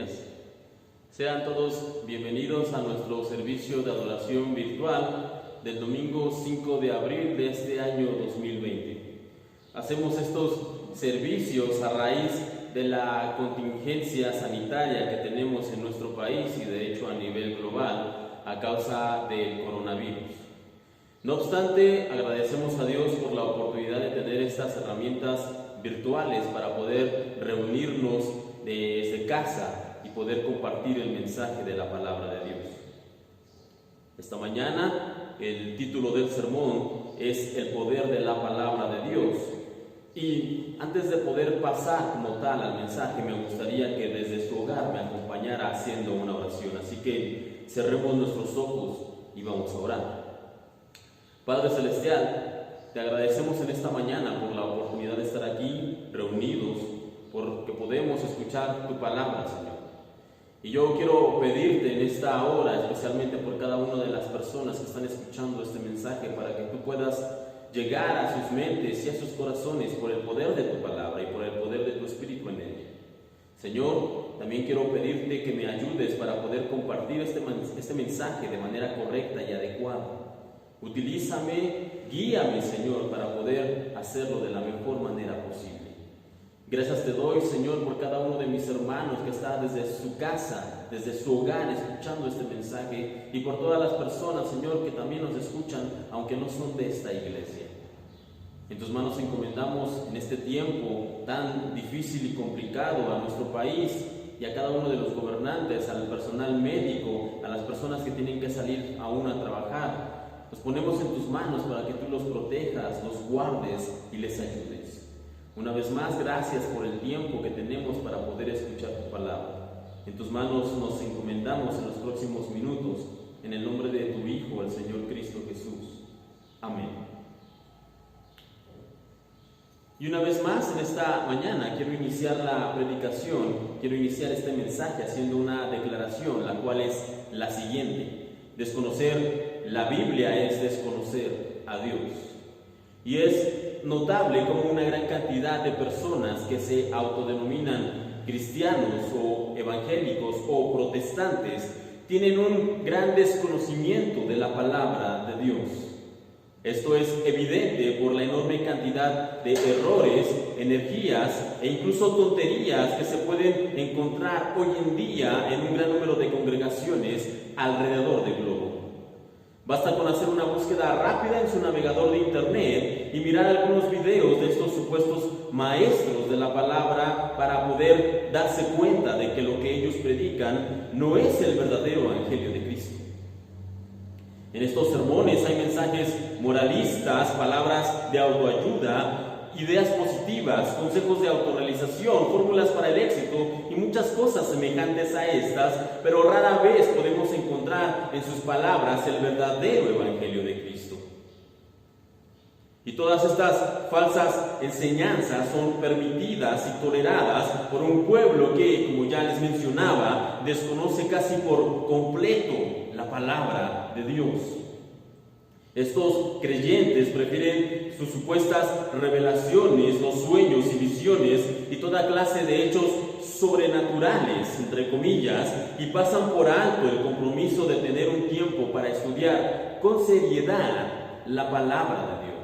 días. Sean todos bienvenidos a nuestro servicio de adoración virtual del domingo 5 de abril de este año 2020. Hacemos estos servicios a raíz de la contingencia sanitaria que tenemos en nuestro país y de hecho a nivel global a causa del coronavirus. No obstante, agradecemos a Dios por la oportunidad de tener estas herramientas virtuales para poder reunirnos desde casa y poder compartir el mensaje de la palabra de Dios. Esta mañana el título del sermón es El poder de la palabra de Dios. Y antes de poder pasar como tal al mensaje, me gustaría que desde su hogar me acompañara haciendo una oración. Así que cerremos nuestros ojos y vamos a orar. Padre Celestial, te agradecemos en esta mañana por la oportunidad de estar aquí reunidos, porque podemos escuchar tu palabra, Señor. Y yo quiero pedirte en esta hora, especialmente por cada una de las personas que están escuchando este mensaje, para que tú puedas llegar a sus mentes y a sus corazones por el poder de tu palabra y por el poder de tu Espíritu en ella. Señor, también quiero pedirte que me ayudes para poder compartir este mensaje de manera correcta y adecuada. Utilízame, guíame, Señor, para poder hacerlo de la mejor manera posible. Gracias te doy, Señor, por cada uno de mis hermanos que está desde su casa, desde su hogar, escuchando este mensaje, y por todas las personas, Señor, que también nos escuchan, aunque no son de esta iglesia. En tus manos encomendamos en este tiempo tan difícil y complicado a nuestro país y a cada uno de los gobernantes, al personal médico, a las personas que tienen que salir aún a trabajar. Los ponemos en tus manos para que tú los protejas, los guardes y les ayudes. Una vez más, gracias por el tiempo que tenemos para poder escuchar tu palabra. En tus manos nos encomendamos en los próximos minutos, en el nombre de tu Hijo, el Señor Cristo Jesús. Amén. Y una vez más, en esta mañana quiero iniciar la predicación, quiero iniciar este mensaje haciendo una declaración, la cual es la siguiente: desconocer la Biblia es desconocer a Dios. Y es notable como una gran cantidad de personas que se autodenominan cristianos o evangélicos o protestantes tienen un gran desconocimiento de la palabra de Dios. Esto es evidente por la enorme cantidad de errores, energías e incluso tonterías que se pueden encontrar hoy en día en un gran número de congregaciones alrededor del globo. Basta con hacer una búsqueda rápida en su navegador de internet y mirar algunos videos de estos supuestos maestros de la palabra para poder darse cuenta de que lo que ellos predican no es el verdadero evangelio de Cristo. En estos sermones hay mensajes moralistas, palabras de autoayuda, ideas positivas, consejos de autorrealización, fórmulas para el éxito y muchas cosas semejantes a estas, pero rara vez podemos encontrar en sus palabras el verdadero evangelio de Cristo. Y todas estas falsas enseñanzas son permitidas y toleradas por un pueblo que, como ya les mencionaba, desconoce casi por completo la palabra de Dios. Estos creyentes prefieren sus supuestas revelaciones, los sueños y visiones y toda clase de hechos sobrenaturales, entre comillas, y pasan por alto el compromiso de tener un tiempo para estudiar con seriedad la palabra de Dios.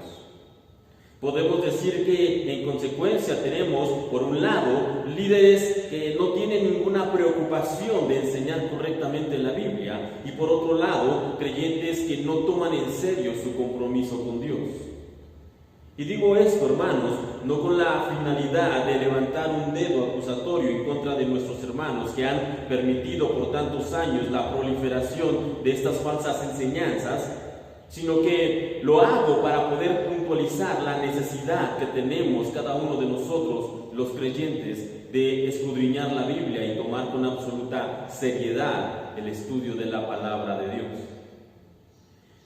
Podemos decir que en consecuencia tenemos, por un lado, líderes que no tienen ninguna preocupación de enseñar correctamente la Biblia y por otro lado, creyentes que no toman en serio su compromiso con Dios. Y digo esto, hermanos, no con la finalidad de levantar un dedo acusatorio en contra de nuestros hermanos que han permitido por tantos años la proliferación de estas falsas enseñanzas, sino que lo hago para poder puntualizar la necesidad que tenemos cada uno de nosotros, los creyentes, de escudriñar la Biblia y tomar con absoluta seriedad el estudio de la palabra de Dios.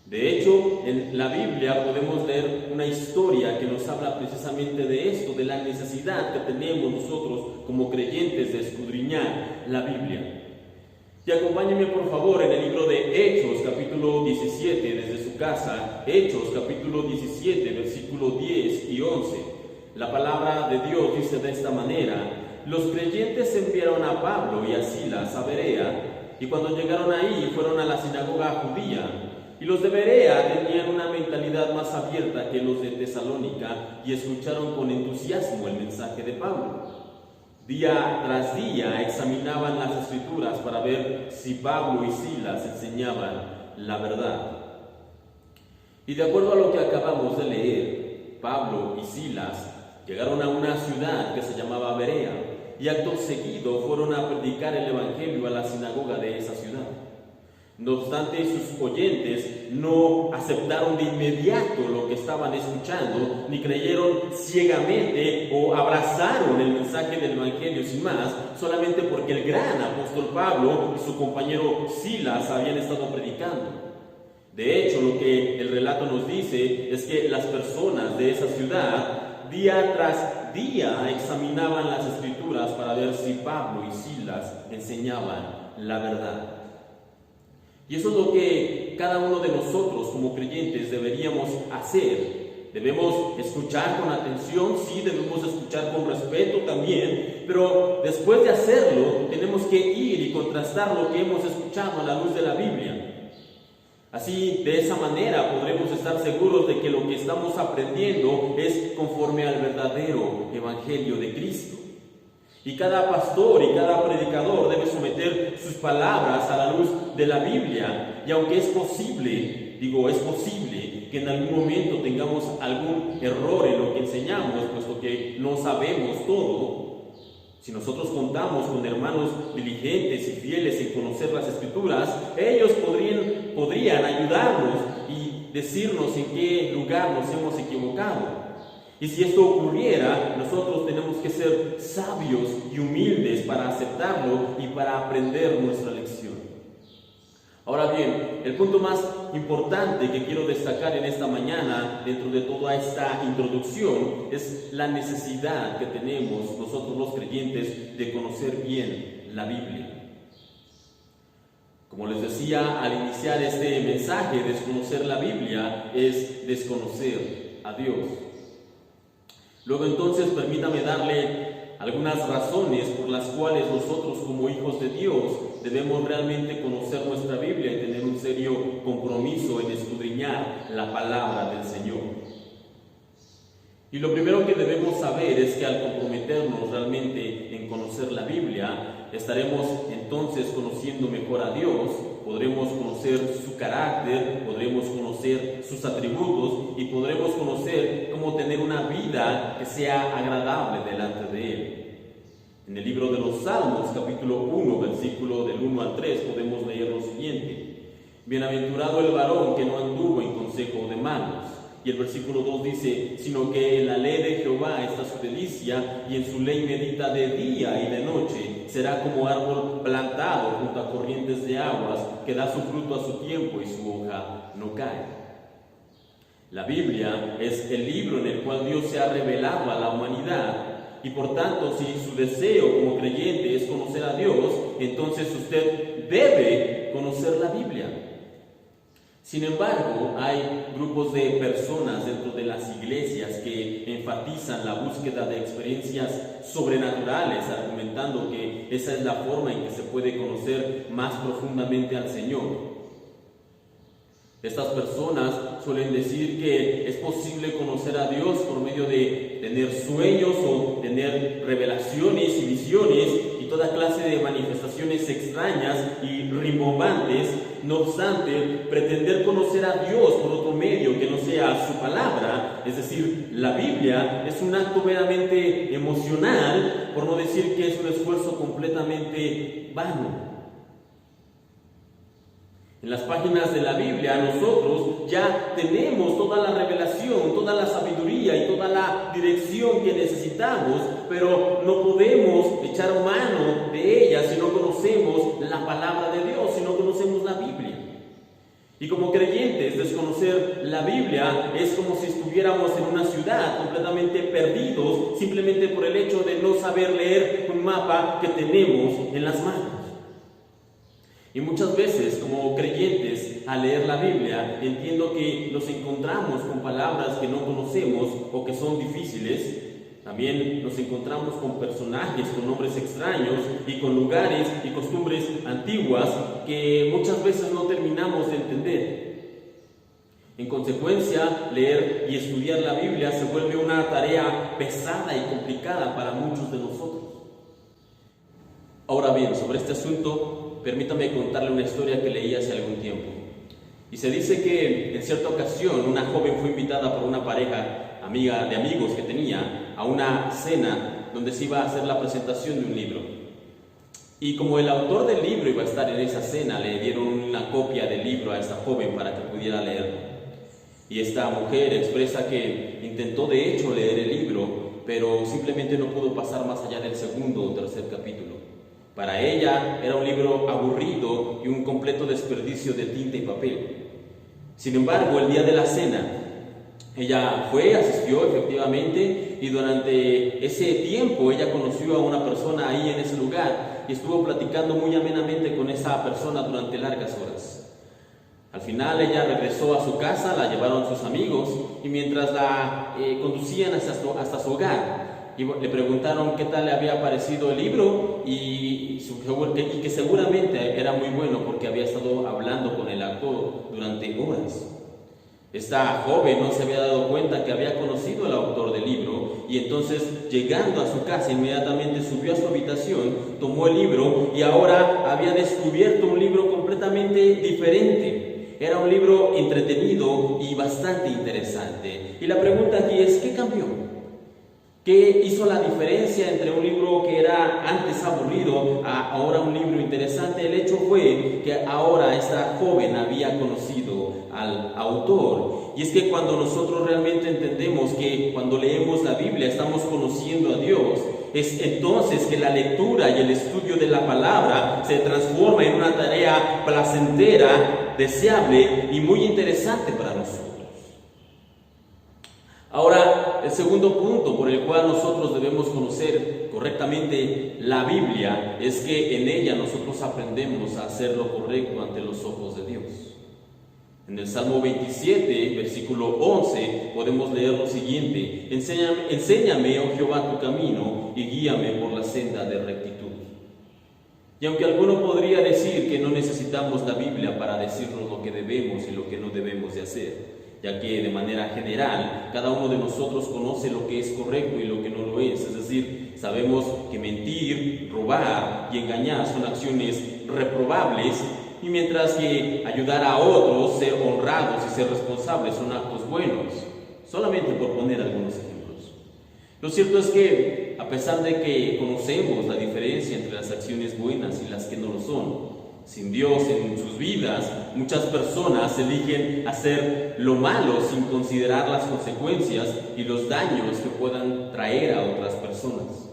De hecho, en la Biblia podemos leer una historia que nos habla precisamente de esto, de la necesidad que tenemos nosotros como creyentes de escudriñar la Biblia. Y acompáñenme por favor en el libro de Hechos, capítulo 17, desde su casa. Hechos, capítulo 17, versículos 10 y 11. La palabra de Dios dice de esta manera: los creyentes enviaron a Pablo y a Silas a Berea, y cuando llegaron ahí fueron a la sinagoga judía. Y los de Berea tenían una mentalidad más abierta que los de Tesalónica y escucharon con entusiasmo el mensaje de Pablo. Día tras día examinaban las escrituras para ver si Pablo y Silas enseñaban la verdad. Y de acuerdo a lo que acabamos de leer, Pablo y Silas llegaron a una ciudad que se llamaba Berea y acto seguido fueron a predicar el evangelio a la sinagoga de esa ciudad. No obstante, sus oyentes no aceptaron de inmediato lo que estaban escuchando, ni creyeron ciegamente o abrazaron el mensaje del evangelio sin más, solamente porque el gran apóstol Pablo y su compañero Silas habían estado predicando. De hecho, lo que el relato nos dice es que las personas de esa ciudad, día tras día, examinaban las escrituras para ver si Pablo y Silas enseñaban la verdad. Y eso es lo que cada uno de nosotros como creyentes deberíamos hacer. Debemos escuchar con atención, sí, debemos escuchar con respeto también, pero después de hacerlo tenemos que ir y contrastar lo que hemos escuchado a la luz de la Biblia. Así, de esa manera podremos estar seguros de que lo que estamos aprendiendo es conforme al verdadero Evangelio de Cristo. Y cada pastor y cada predicador debe someter sus palabras a la luz de la Biblia. Y aunque es posible que en algún momento tengamos algún error en lo que enseñamos, puesto que no sabemos todo, si nosotros contamos con hermanos diligentes y fieles en conocer las Escrituras, ellos podrían ayudarnos y decirnos en qué lugar nos hemos equivocado. Y si esto ocurriera, nosotros tenemos que ser sabios y humildes para aceptarlo y para aprender nuestra lección. Ahora bien, el punto más importante que quiero destacar en esta mañana, dentro de toda esta introducción, es la necesidad que tenemos nosotros los creyentes de conocer bien la Biblia. Como les decía al iniciar este mensaje, desconocer la Biblia es desconocer a Dios. Luego entonces permítame darle algunas razones por las cuales nosotros como hijos de Dios debemos realmente conocer nuestra Biblia y tener un serio compromiso en escudriñar la palabra del Señor. Y lo primero que debemos saber es que al comprometernos realmente en conocer la Biblia, estaremos entonces conociendo mejor a Dios, podremos conocer su carácter, podremos conocer sus atributos y podremos conocer cómo tener una vida que sea agradable delante de Él. En el libro de los Salmos, capítulo 1, versículo del 1 al 3, podemos leer lo siguiente: Bienaventurado el varón que no anduvo en consejo de malos. Y el versículo 2 dice: sino que en la ley de Jehová está su delicia, y en su ley medita de día y de noche. Será como árbol plantado junto a corrientes de aguas, que da su fruto a su tiempo y su hoja no cae. La Biblia es el libro en el cual Dios se ha revelado a la humanidad. Y por tanto, si su deseo como creyente es conocer a Dios, entonces usted debe conocer la Biblia. Sin embargo, hay grupos de personas dentro de las iglesias que enfatizan la búsqueda de experiencias sobrenaturales, argumentando que esa es la forma en que se puede conocer más profundamente al Señor. Estas personas suelen decir que es posible conocer a Dios por medio de tener sueños o tener revelaciones y visiones y toda clase de manifestaciones extrañas y rimbombantes. No obstante, pretender conocer a Dios por otro medio que no sea su palabra, es decir, la Biblia, es un acto meramente emocional, por no decir que es un esfuerzo completamente vano. En las páginas de la Biblia nosotros ya tenemos toda la revelación, toda la sabiduría y toda la dirección que necesitamos, pero no podemos echar mano de ella si no conocemos la palabra de Dios, si no conocemos la Biblia. Y como creyentes, desconocer la Biblia es como si estuviéramos en una ciudad completamente perdidos, simplemente por el hecho de no saber leer un mapa que tenemos en las manos. Y muchas veces, como creyentes, al leer la Biblia, entiendo que nos encontramos con palabras que no conocemos o que son difíciles, También nos encontramos con personajes, con nombres extraños y con lugares y costumbres antiguas que muchas veces no terminamos de entender. En consecuencia, leer y estudiar la Biblia se vuelve una tarea pesada y complicada para muchos de nosotros. Ahora bien, sobre este asunto, permítame contarle una historia que leí hace algún tiempo. Y se dice que en cierta ocasión una joven fue invitada por una pareja amiga de amigos que tenía a una cena donde se iba a hacer la presentación de un libro. Y como el autor del libro iba a estar en esa cena, le dieron una copia del libro a esta joven para que pudiera leerlo. Y esta mujer expresa que intentó de hecho leer el libro, pero simplemente no pudo pasar más allá del segundo o tercer capítulo. Para ella era un libro aburrido y un completo desperdicio de tinta y papel. Sin embargo, el día de la cena, ella asistió efectivamente, y durante ese tiempo ella conoció a una persona ahí en ese lugar y estuvo platicando muy amenamente con esa persona durante largas horas. Al final ella regresó a su casa, la llevaron sus amigos y mientras la conducían hasta su hogar, le preguntaron qué tal le había parecido el libro y que seguramente era muy bueno porque había estado hablando con el autor durante horas. Esta joven no se había dado cuenta que había conocido al autor del libro y entonces, llegando a su casa, inmediatamente subió a su habitación, tomó el libro y ahora había descubierto un libro completamente diferente. Era un libro entretenido y bastante interesante. Y la pregunta aquí es, ¿qué cambió? ¿Qué hizo la diferencia entre un libro que era antes aburrido a ahora un libro interesante? El hecho fue que ahora esta joven había conocido al autor. Y es que cuando nosotros realmente entendemos que cuando leemos la Biblia estamos conociendo a Dios, es entonces que la lectura y el estudio de la palabra se transforma en una tarea placentera, deseable y muy interesante para nosotros. Ahora, el segundo punto por el cual nosotros debemos conocer correctamente la Biblia es que en ella nosotros aprendemos a hacer lo correcto ante los ojos de Dios. En el Salmo 27, versículo 11, podemos leer lo siguiente: Enséñame, oh Jehová, tu camino y guíame por la senda de rectitud. Y aunque alguno podría decir que no necesitamos la Biblia para decirnos lo que debemos y lo que no debemos de hacer, ya que de manera general cada uno de nosotros conoce lo que es correcto y lo que no lo es decir, sabemos que mentir, robar y engañar son acciones reprobables, y mientras que ayudar a otros, ser honrados y ser responsables son actos buenos, solamente por poner algunos ejemplos. Lo cierto es que, a pesar de que conocemos la diferencia entre las acciones buenas y las que no lo son, sin Dios en sus vidas, muchas personas eligen hacer lo malo sin considerar las consecuencias y los daños que puedan traer a otras personas.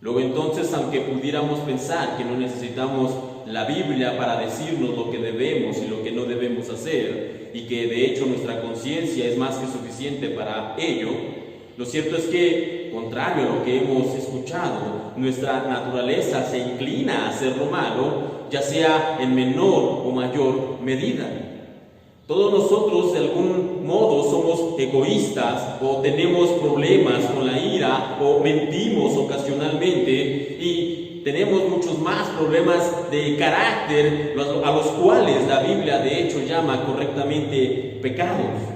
Luego entonces, aunque pudiéramos pensar que no necesitamos la Biblia para decirnos lo que debemos y lo que no debemos hacer, y que de hecho nuestra conciencia es más que suficiente para ello, lo cierto es que, contrario a lo que hemos escuchado, nuestra naturaleza se inclina a hacer lo malo, ya sea en menor o mayor medida. Todos nosotros de algún modo somos egoístas o tenemos problemas con la ira o mentimos ocasionalmente y tenemos muchos más problemas de carácter a los cuales la Biblia de hecho llama correctamente pecados.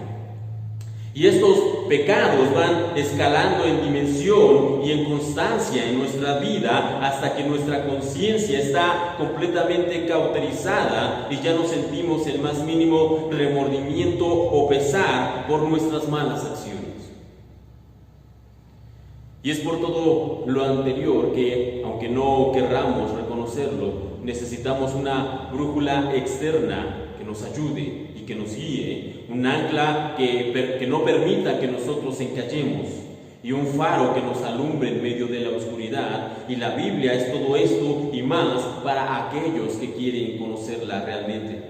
Y estos pecados van escalando en dimensión y en constancia en nuestra vida hasta que nuestra conciencia está completamente cauterizada y ya no sentimos el más mínimo remordimiento o pesar por nuestras malas acciones. Y es por todo lo anterior que, aunque no querramos reconocerlo, necesitamos una brújula externa que nos ayude y que nos guíe, un ancla que no permita que nosotros encallemos y un faro que nos alumbre en medio de la oscuridad. Y la Biblia es todo esto y más para aquellos que quieren conocerla realmente.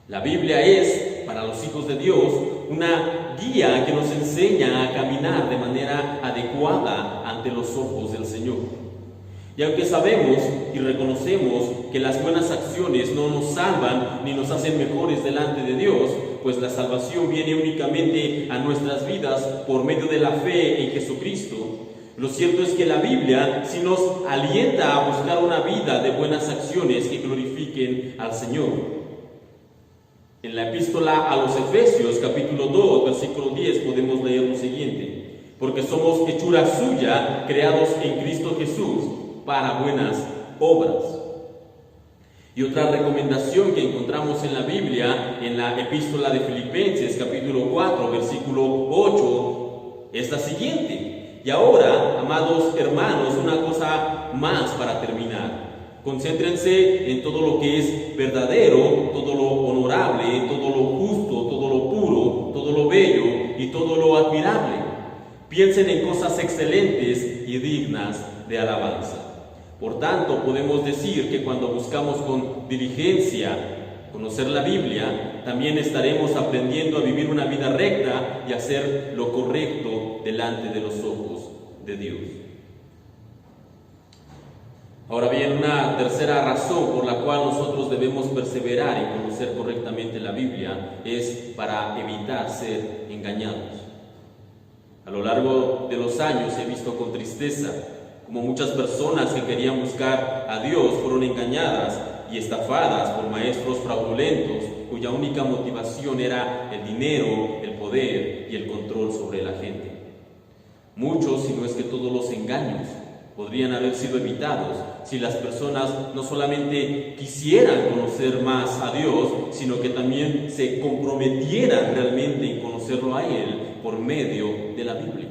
La Biblia es, para los hijos de Dios, una guía que nos enseña a caminar de manera adecuada ante los ojos del Señor. Y aunque sabemos y reconocemos que las buenas acciones no nos salvan ni nos hacen mejores delante de Dios, pues la salvación viene únicamente a nuestras vidas por medio de la fe en Jesucristo, lo cierto es que la Biblia sí nos alienta a buscar una vida de buenas acciones que glorifiquen al Señor. En la epístola a los Efesios, capítulo 2, versículo 10, podemos leer lo siguiente: porque somos hechura suya, creados en Cristo Jesús, para buenas obras. Y otra recomendación que encontramos en la Biblia, en la epístola de Filipenses, capítulo 4, versículo 8, es la siguiente: y ahora, amados hermanos, una cosa más para terminar. Concéntrense en todo lo que es verdadero, todo lo honorable, todo lo justo, todo lo puro, todo lo bello y todo lo admirable. Piensen en cosas excelentes y dignas de alabanza. Por tanto, podemos decir que cuando buscamos con diligencia conocer la Biblia, también estaremos aprendiendo a vivir una vida recta y hacer lo correcto delante de los ojos de Dios. Ahora bien, una tercera razón por la cual nosotros debemos perseverar en conocer correctamente la Biblia es para evitar ser engañados. A lo largo de los años he visto con tristeza como muchas personas que querían buscar a Dios fueron engañadas y estafadas por maestros fraudulentos cuya única motivación era el dinero, el poder y el control sobre la gente. Muchos, si no es que todos los engaños, podrían haber sido evitados si las personas no solamente quisieran conocer más a Dios, sino que también se comprometieran realmente en conocerlo a Él por medio de la Biblia.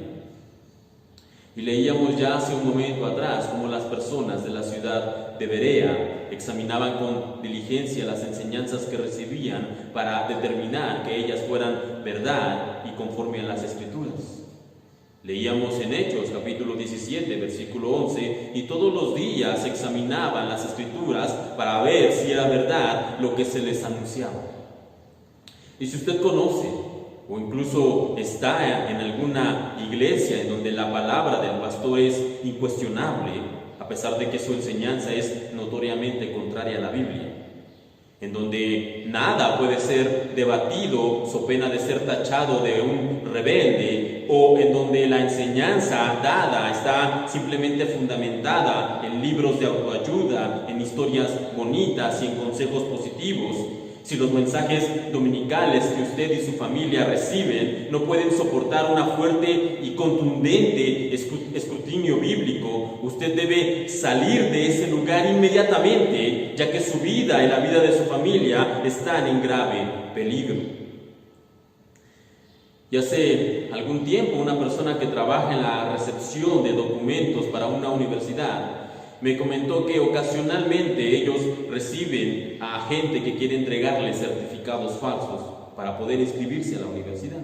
Y leíamos ya hace un momento atrás cómo las personas de la ciudad de Berea examinaban con diligencia las enseñanzas que recibían para determinar que ellas fueran verdad y conforme a las Escrituras. Leíamos en Hechos capítulo 17, versículo 11, y todos los días examinaban las Escrituras para ver si era verdad lo que se les anunciaba. Y si usted conoce o incluso está en alguna iglesia en donde la palabra del pastor es incuestionable, a pesar de que su enseñanza es notoriamente contraria a la Biblia, en donde nada puede ser debatido so pena de ser tachado de un rebelde, o en donde la enseñanza dada está simplemente fundamentada en libros de autoayuda, en historias bonitas y en consejos positivos, si los mensajes dominicales que usted y su familia reciben no pueden soportar una fuerte y contundente escrutinio bíblico, usted debe salir de ese lugar inmediatamente, ya que su vida y la vida de su familia están en grave peligro. Y hace algún tiempo una persona que trabaja en la recepción de documentos para una universidad me comentó que ocasionalmente ellos reciben a gente que quiere entregarles certificados falsos para poder inscribirse a la universidad.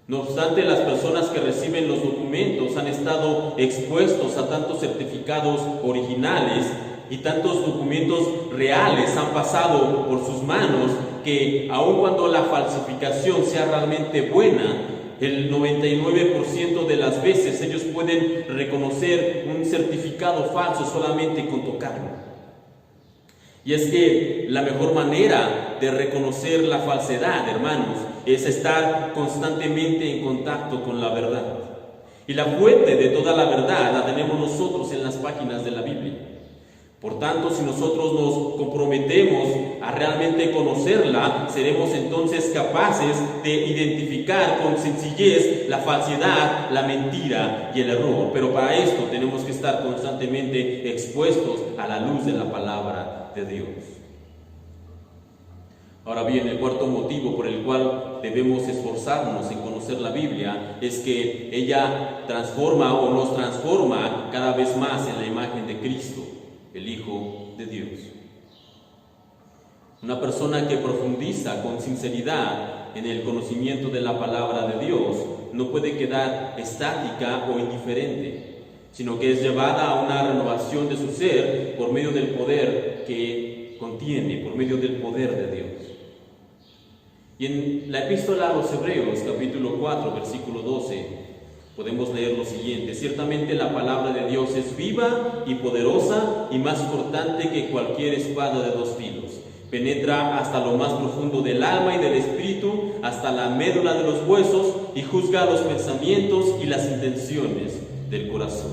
No obstante, las personas que reciben los documentos han estado expuestos a tantos certificados originales y tantos documentos reales han pasado por sus manos que aun cuando la falsificación sea realmente buena, el 99% de las veces ellos pueden reconocer un certificado falso solamente con tocarlo. Y es que la mejor manera de reconocer la falsedad, hermanos, es estar constantemente en contacto con la verdad. Y la fuente de toda la verdad la tenemos nosotros en las páginas de la Biblia. Por tanto, si nosotros nos comprometemos a realmente conocerla, seremos entonces capaces de identificar con sencillez la falsedad, la mentira y el error. Pero para esto tenemos que estar constantemente expuestos a la luz de la palabra de Dios. Ahora bien, el cuarto motivo por el cual debemos esforzarnos en conocer la Biblia es que ella transforma o nos transforma cada vez más en la imagen de Cristo, el Hijo de Dios. Una persona que profundiza con sinceridad en el conocimiento de la palabra de Dios no puede quedar estática o indiferente, sino que es llevada a una renovación de su ser por medio del poder que contiene, por medio del poder de Dios. Y en la epístola a los Hebreos, capítulo 4, versículo 12, podemos leer lo siguiente: ciertamente la palabra de Dios es viva y poderosa y más cortante que cualquier espada de dos filos. Penetra hasta lo más profundo del alma y del espíritu, hasta la médula de los huesos, y juzga los pensamientos y las intenciones del corazón.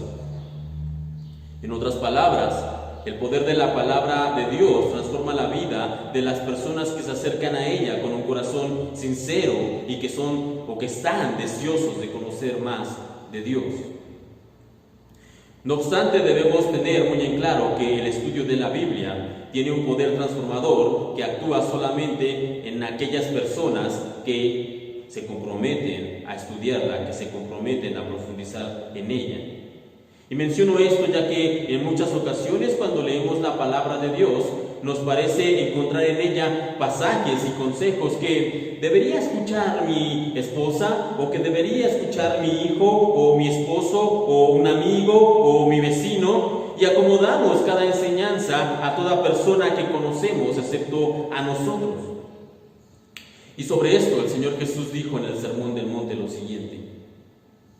En otras palabras, el poder de la palabra de Dios transforma la vida de las personas que se acercan a ella con un corazón sincero y que son o que están deseosos de conocer más de Dios. No obstante, debemos tener muy en claro que el estudio de la Biblia tiene un poder transformador que actúa solamente en aquellas personas que se comprometen a estudiarla, que se comprometen a profundizar en ella. Y menciono esto ya que en muchas ocasiones cuando leemos la palabra de Dios nos parece encontrar en ella pasajes y consejos que debería escuchar mi esposa, o que debería escuchar mi hijo o mi esposo o un amigo o mi vecino, y acomodamos cada enseñanza a toda persona que conocemos excepto a nosotros. Y sobre esto el Señor Jesús dijo en el Sermón del Monte lo siguiente.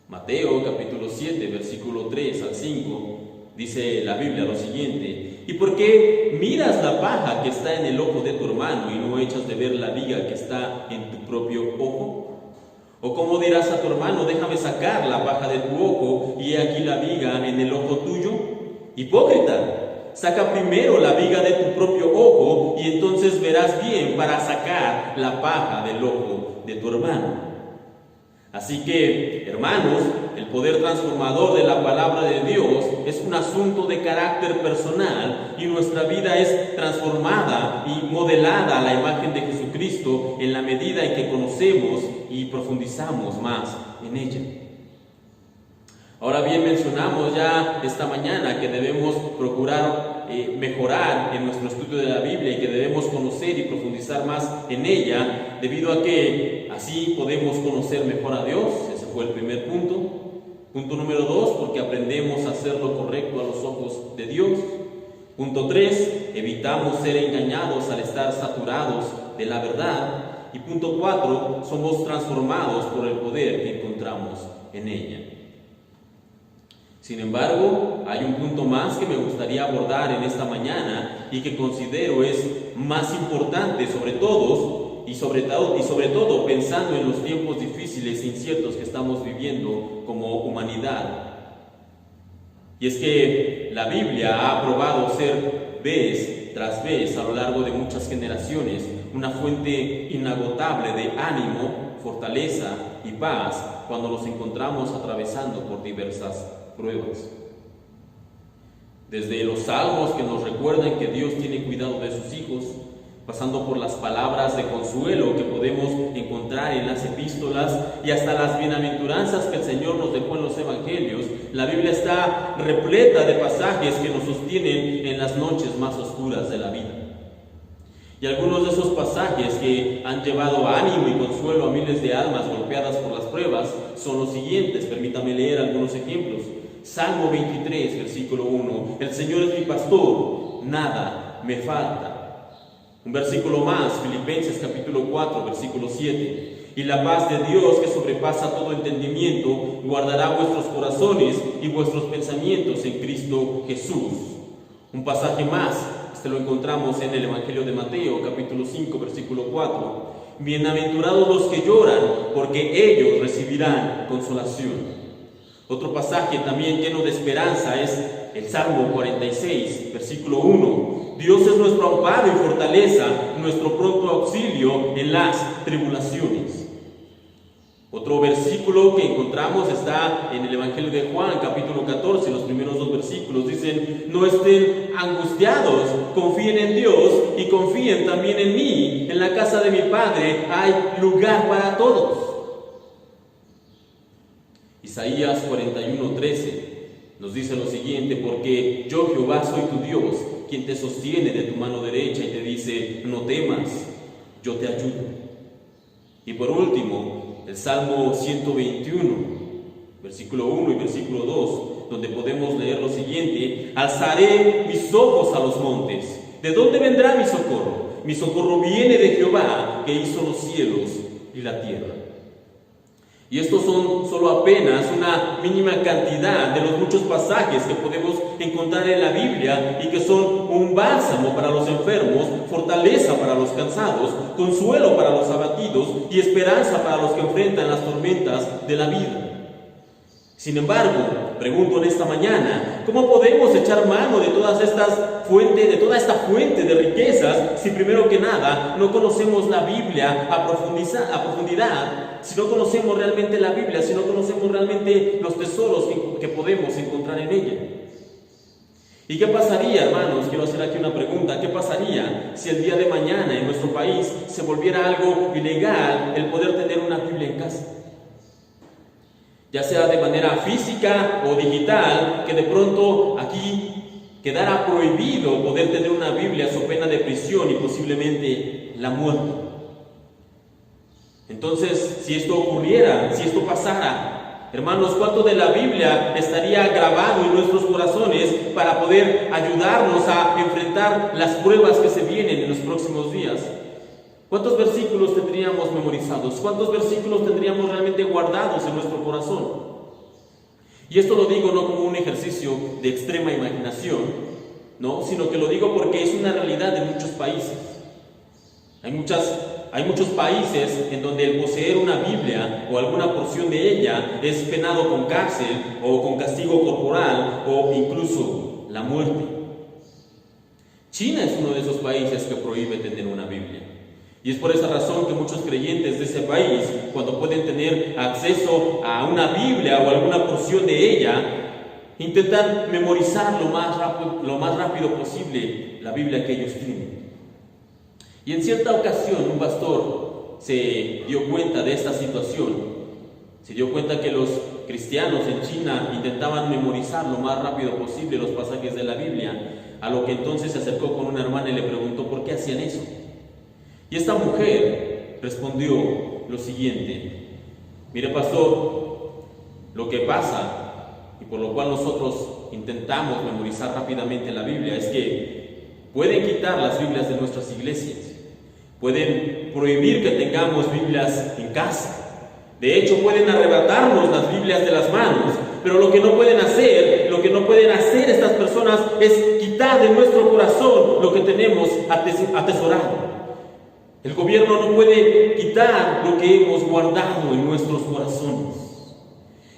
Mateo capítulo 7, versículo 3 al 5, dice la Biblia lo siguiente: ¿y por qué miras la paja que está en el ojo de tu hermano y no echas de ver la viga que está en tu propio ojo? ¿O cómo dirás a tu hermano, déjame sacar la paja de tu ojo y he aquí la viga en el ojo tuyo? Hipócrita, saca primero la viga de tu propio ojo y entonces verás bien para sacar la paja del ojo de tu hermano. Así que, hermanos, el poder transformador de la palabra de Dios es un asunto de carácter personal y nuestra vida es transformada y modelada a la imagen de Jesucristo en la medida en que conocemos y profundizamos más en ella. Ahora bien, mencionamos ya esta mañana que debemos procurar mejorar en nuestro estudio de la Biblia y que debemos conocer y profundizar más en ella, debido a que así podemos conocer mejor a Dios. Ese fue el primer punto. Punto número 2, porque aprendemos a hacer lo correcto a los ojos de Dios. Punto 3, evitamos ser engañados al estar saturados de la verdad. Y punto 4, somos transformados por el poder que encontramos en ella. Sin embargo, hay un punto más que me gustaría abordar en esta mañana y que considero es más importante sobre todo pensando en los tiempos difíciles e inciertos que estamos viviendo como humanidad. Y es que la Biblia ha probado ser vez tras vez a lo largo de muchas generaciones una fuente inagotable de ánimo, fortaleza y paz cuando nos encontramos atravesando por diversas pruebas. Desde los salmos que nos recuerdan que Dios tiene cuidado de sus hijos, pasando por las palabras de consuelo que podemos encontrar en las epístolas y hasta las bienaventuranzas que el Señor nos dejó en los evangelios, la Biblia está repleta de pasajes que nos sostienen en las noches más oscuras de la vida. Y algunos de esos pasajes que han llevado ánimo y consuelo a miles de almas golpeadas por las pruebas son los siguientes. Permítame leer algunos ejemplos. Salmo 23, versículo 1. El Señor es mi pastor, nada me falta. Un versículo más, Filipenses capítulo 4, versículo 7. Y la paz de Dios, que sobrepasa todo entendimiento, guardará vuestros corazones y vuestros pensamientos en Cristo Jesús. Un pasaje más, este lo encontramos en el Evangelio de Mateo, capítulo 5, versículo 4. Bienaventurados los que lloran, porque ellos recibirán consolación. Otro pasaje también lleno de esperanza es el Salmo 46, versículo 1. Dios es nuestro amparo y fortaleza, nuestro pronto auxilio en las tribulaciones. Otro versículo que encontramos está en el Evangelio de Juan, capítulo 14, los primeros 2 versículos. Dicen: no estén angustiados, confíen en Dios y confíen también en mí. En la casa de mi Padre hay lugar para todos. Isaías 41:13 nos dice lo siguiente: porque yo Jehová soy tu Dios, quien te sostiene de tu mano derecha y te dice: no temas, yo te ayudo. Y por último, el Salmo 121, versículo 1 y versículo 2, donde podemos leer lo siguiente: alzaré mis ojos a los montes, ¿de dónde vendrá mi socorro? Mi socorro viene de Jehová, que hizo los cielos y la tierra. Y estos son solo apenas una mínima cantidad de los muchos pasajes que podemos encontrar en la Biblia y que son un bálsamo para los enfermos, fortaleza para los cansados, consuelo para los abatidos y esperanza para los que enfrentan las tormentas de la vida. Sin embargo, pregunto en esta mañana, ¿cómo podemos echar mano de toda esta fuente de riquezas si primero que nada no conocemos la Biblia a profundidad? Si no conocemos realmente la Biblia, si no conocemos realmente los tesoros que podemos encontrar en ella. ¿Y qué pasaría, hermanos? Quiero hacer aquí una pregunta. ¿Qué pasaría si el día de mañana en nuestro país se volviera algo ilegal el poder tener una Biblia en casa? Ya sea de manera física o digital, que de pronto aquí quedara prohibido poder tener una Biblia so pena de prisión y posiblemente la muerte. Entonces, si esto ocurriera, si esto pasara, hermanos, ¿cuánto de la Biblia estaría grabado en nuestros corazones para poder ayudarnos a enfrentar las pruebas que se vienen en los próximos días? ¿Cuántos versículos tendríamos memorizados? ¿Cuántos versículos tendríamos realmente guardados en nuestro corazón? Y esto lo digo no como un ejercicio de extrema imaginación, ¿no? Sino que lo digo porque es una realidad en muchos países. Hay muchos países en donde el poseer una Biblia o alguna porción de ella es penado con cárcel o con castigo corporal o incluso la muerte. China es uno de esos países que prohíbe tener una Biblia. Y es por esa razón que muchos creyentes de ese país, cuando pueden tener acceso a una Biblia o alguna porción de ella, intentan memorizar lo más rápido posible la Biblia que ellos tienen. Y en cierta ocasión un pastor se dio cuenta de esta situación. Se dio cuenta que los cristianos en China intentaban memorizar lo más rápido posible los pasajes de la Biblia, a lo que entonces se acercó con una hermana y le preguntó por qué hacían eso. Y esta mujer respondió lo siguiente: mire, pastor, lo que pasa y por lo cual nosotros intentamos memorizar rápidamente la Biblia es que pueden quitar las Biblias de nuestras iglesias, pueden prohibir que tengamos Biblias en casa, de hecho pueden arrebatarnos las Biblias de las manos, pero lo que no pueden hacer estas personas es quitar de nuestro corazón lo que tenemos atesorado. El gobierno no puede quitar lo que hemos guardado en nuestros corazones.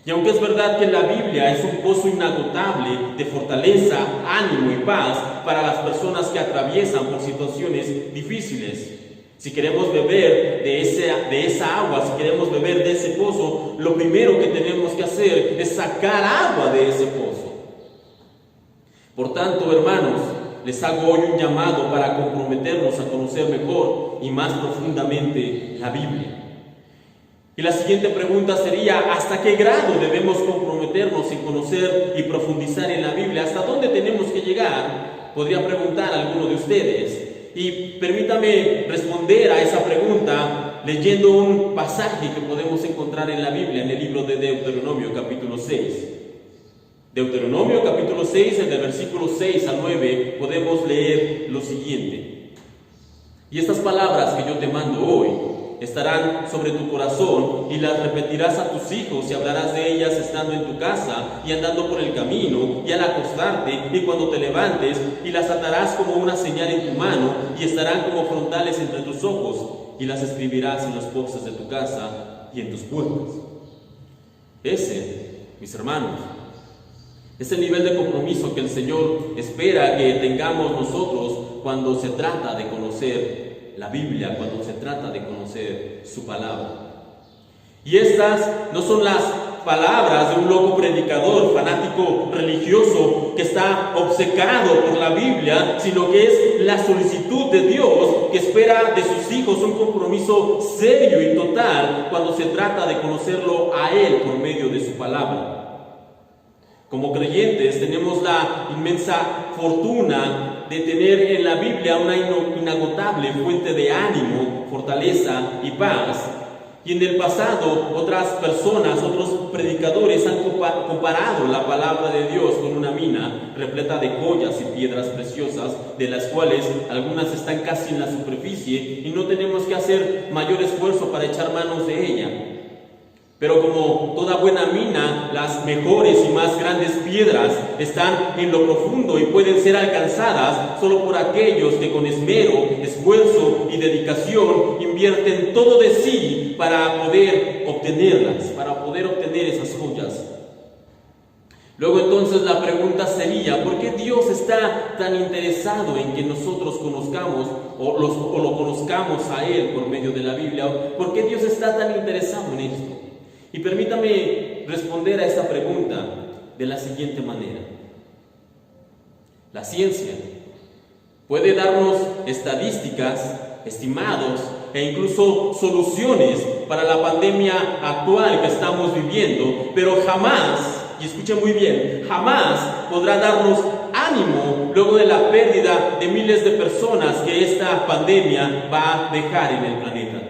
Y aunque es verdad que la Biblia es un pozo inagotable de fortaleza, ánimo y paz para las personas que atraviesan por situaciones difíciles, si queremos beber de esa agua, si queremos beber de ese pozo, lo primero que tenemos que hacer es sacar agua de ese pozo. Por tanto, hermanos, les hago hoy un llamado para comprometernos a conocer mejor y más profundamente la Biblia. Y la siguiente pregunta sería: ¿hasta qué grado debemos comprometernos en conocer y profundizar en la Biblia? ¿Hasta dónde tenemos que llegar? Podría preguntar a alguno de ustedes. Y permítame responder a esa pregunta leyendo un pasaje que podemos encontrar en la Biblia, en el libro de Deuteronomio capítulo 6. Deuteronomio capítulo 6, en el versículo 6 al 9, podemos leer lo siguiente: y estas palabras que yo te mando hoy estarán sobre tu corazón y las repetirás a tus hijos y hablarás de ellas estando en tu casa y andando por el camino y al acostarte y cuando te levantes, y las atarás como una señal en tu mano y estarán como frontales entre tus ojos y las escribirás en los postes de tu casa y en tus puertas. Ese, mis hermanos, es el nivel de compromiso que el Señor espera que tengamos nosotros cuando se trata de conocer la Biblia, cuando se trata de conocer su palabra. Y estas no son las palabras de un loco predicador, fanático religioso que está obcecado por la Biblia, sino que es la solicitud de Dios que espera de sus hijos un compromiso serio y total cuando se trata de conocerlo a Él por medio de su palabra. Como creyentes tenemos la inmensa fortuna de tener en la Biblia una inagotable fuente de ánimo, fortaleza y paz. Y en el pasado otras personas, otros predicadores han comparado la palabra de Dios con una mina repleta de joyas y piedras preciosas, de las cuales algunas están casi en la superficie y no tenemos que hacer mayor esfuerzo para echar manos de ella. Pero como toda buena mina, las mejores y más grandes piedras están en lo profundo y pueden ser alcanzadas solo por aquellos que con esmero, esfuerzo y dedicación invierten todo de sí para poder obtenerlas, para poder obtener esas joyas. Luego entonces la pregunta sería, ¿por qué Dios está tan interesado en que nosotros conozcamos o lo conozcamos a Él por medio de la Biblia? ¿Por qué Dios está tan interesado en esto? Y permítame responder a esta pregunta de la siguiente manera. La ciencia puede darnos estadísticas, estimados e incluso soluciones para la pandemia actual que estamos viviendo, pero jamás, y escuchen muy bien, jamás podrá darnos ánimo luego de la pérdida de miles de personas que esta pandemia va a dejar en el planeta.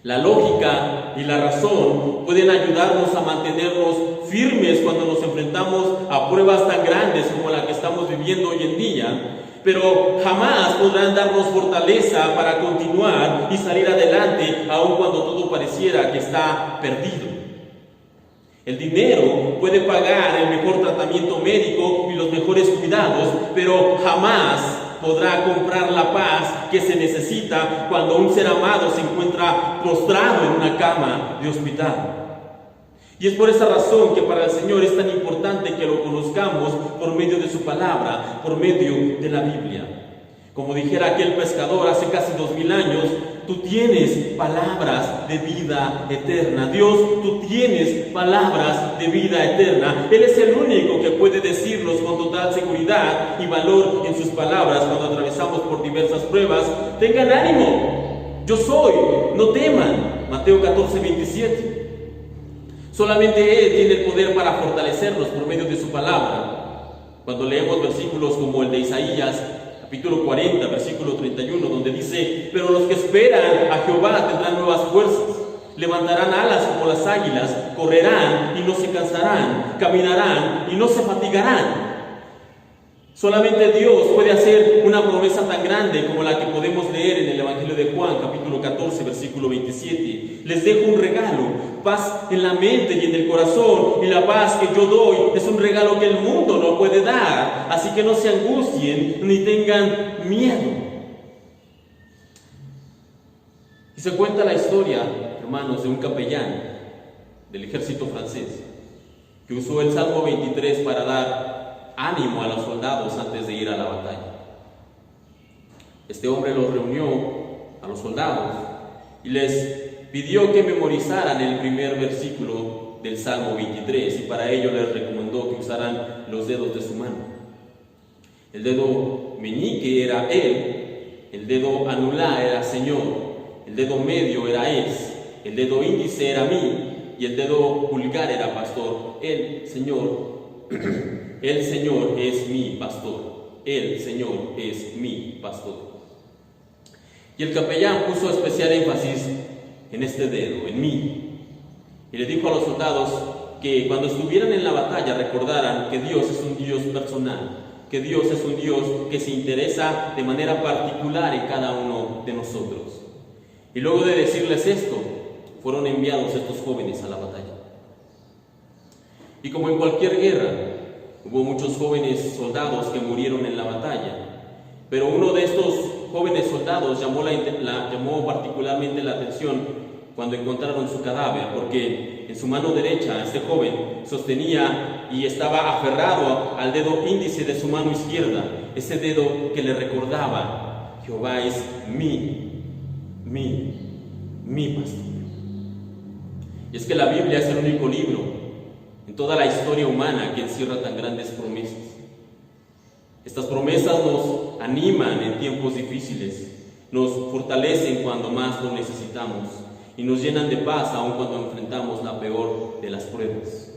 La lógica y la razón pueden ayudarnos a mantenernos firmes cuando nos enfrentamos a pruebas tan grandes como la que estamos viviendo hoy en día, pero jamás podrán darnos fortaleza para continuar y salir adelante aun cuando todo pareciera que está perdido. El dinero puede pagar el mejor tratamiento médico y los mejores cuidados, pero jamás podrá comprar la paz que se necesita cuando un ser amado se encuentra postrado en una cama de hospital. Y es por esa razón que para el Señor es tan importante que lo conozcamos por medio de su palabra, por medio de la Biblia. Como dijera aquel pescador hace casi 2000 años, tú tienes palabras de vida eterna. Dios, tú tienes palabras de vida eterna. Él es el único que puede decirnos con total seguridad y valor en sus palabras cuando atravesamos por diversas pruebas. Tengan ánimo, yo soy, no teman. Mateo 14:27. Solamente Él tiene el poder para fortalecernos por medio de su palabra. Cuando leemos versículos como el de Isaías, capítulo 40, versículo 31, donde dice: pero los que esperan a Jehová tendrán nuevas fuerzas, levantarán alas como las águilas, correrán y no se cansarán, caminarán y no se fatigarán. Solamente Dios puede hacer una promesa tan grande como la que podemos leer en el Evangelio de Juan, capítulo 14, versículo 27. Les dejo un regalo, paz en la mente y en el corazón, y la paz que yo doy es un regalo que el mundo no puede dar. Así que no se angustien ni tengan miedo. Y se cuenta la historia, hermanos, de un capellán del ejército francés que usó el Salmo 23 para dar ánimo a los soldados antes de ir a la batalla. Este hombre los reunió a los soldados y les pidió que memorizaran el primer versículo del Salmo 23, y para ello les recomendó que usaran los dedos de su mano. El dedo meñique era Él, el dedo anular era Señor, el dedo medio era Es, el dedo índice era mí y el dedo pulgar era Pastor. El Señor es mi pastor. El Señor es mi pastor. Y el capellán puso especial énfasis en este dedo, en mí. Y le dijo a los soldados que cuando estuvieran en la batalla recordaran que Dios es un Dios personal, que Dios es un Dios que se interesa de manera particular en cada uno de nosotros. Y luego de decirles esto, fueron enviados estos jóvenes a la batalla. Y como en cualquier guerra, hubo muchos jóvenes soldados que murieron en la batalla, pero uno de estos jóvenes soldados llamó particularmente la atención cuando encontraron su cadáver, porque en su mano derecha este joven sostenía y estaba aferrado al dedo índice de su mano izquierda, ese dedo que le recordaba: Jehová es mi pastor. Y es que la Biblia es el único libro en toda la historia humana que encierra tan grandes promesas. Estas promesas nos animan en tiempos difíciles, nos fortalecen cuando más lo necesitamos y nos llenan de paz aun cuando enfrentamos la peor de las pruebas.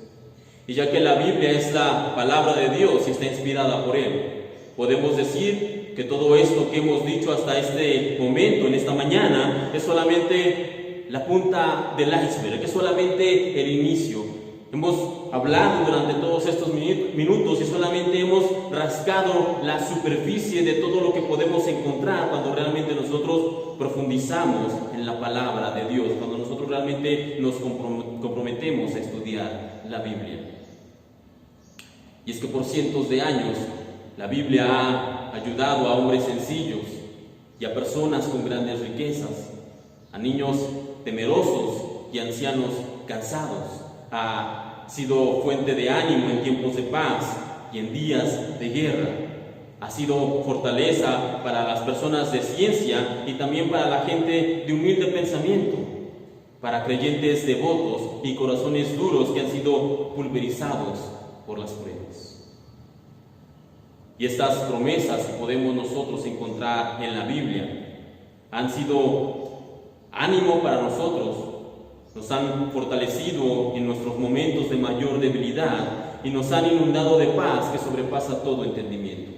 Y ya que la Biblia es la palabra de Dios y está inspirada por Él, podemos decir que todo esto que hemos dicho hasta este momento, en esta mañana, es solamente la punta del iceberg, es solamente el inicio. Hemos hablado durante todos estos minutos y solamente hemos rascado la superficie de todo lo que podemos encontrar cuando realmente nosotros profundizamos en la palabra de Dios, cuando nosotros realmente nos comprometemos a estudiar la Biblia. Y es que por cientos de años la Biblia ha ayudado a hombres sencillos y a personas con grandes riquezas, a niños temerosos y ancianos cansados. Ha sido fuente de ánimo en tiempos de paz y en días de guerra. Ha sido fortaleza para las personas de ciencia y también para la gente de humilde pensamiento, para creyentes devotos y corazones duros que han sido pulverizados por las pruebas. Y estas promesas que podemos nosotros encontrar en la Biblia han sido ánimo para nosotros, nos han fortalecido en nuestros momentos de mayor debilidad y nos han inundado de paz que sobrepasa todo entendimiento.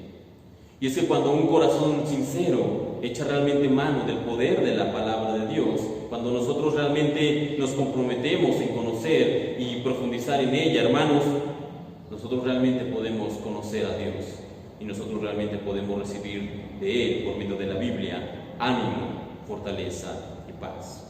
Y es que cuando un corazón sincero echa realmente mano del poder de la palabra de Dios, cuando nosotros realmente nos comprometemos en conocer y profundizar en ella, hermanos, nosotros realmente podemos conocer a Dios y nosotros realmente podemos recibir de Él, por medio de la Biblia, ánimo, fortaleza y paz.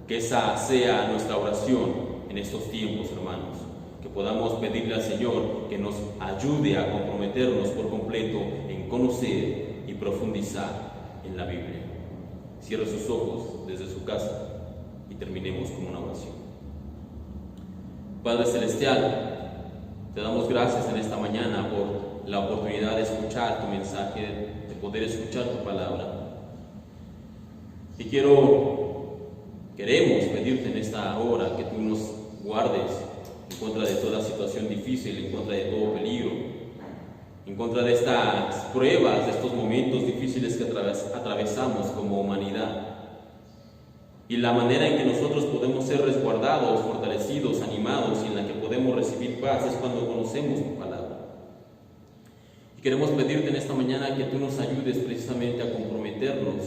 Que esa sea nuestra oración en estos tiempos, hermanos, que podamos pedirle al Señor que nos ayude a comprometernos por completo en conocer y profundizar en la Biblia. Cierre sus ojos desde su casa y terminemos con una oración. Padre Celestial, te damos gracias en esta mañana por la oportunidad de escuchar tu mensaje, de poder escuchar tu palabra. Y queremos pedirte en esta hora que tú nos guardes en contra de toda situación difícil, en contra de todo peligro, en contra de estas pruebas, de estos momentos difíciles que atravesamos como humanidad. Y la manera en que nosotros podemos ser resguardados, fortalecidos, animados y en la que podemos recibir paz es cuando conocemos tu palabra. Y queremos pedirte en esta mañana que tú nos ayudes precisamente a comprometernos,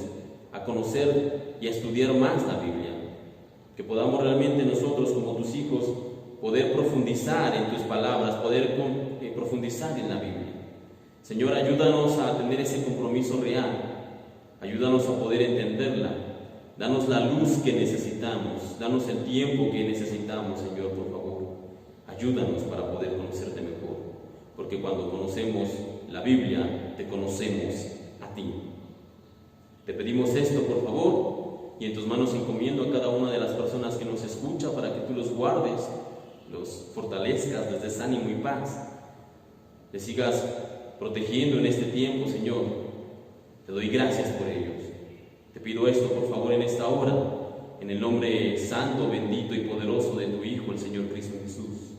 a conocer y a estudiar más la Biblia. Que podamos realmente nosotros como tus hijos poder profundizar en tus palabras, poder profundizar en la Biblia. Señor, ayúdanos a tener ese compromiso real, ayúdanos a poder entenderla, danos la luz que necesitamos, danos el tiempo que necesitamos, Señor, por favor. Ayúdanos para poder conocerte mejor, porque cuando conocemos la Biblia, te conocemos a ti. Te pedimos esto, por favor, y en tus manos encomiendo a cada una de las personas que nos escucha para que tú los guardes, los fortalezcas, les des ánimo y paz, les sigas protegiendo en este tiempo, Señor. Te doy gracias por ellos. Te pido esto, por favor, en esta hora, en el nombre santo, bendito y poderoso de tu Hijo, el Señor Cristo Jesús.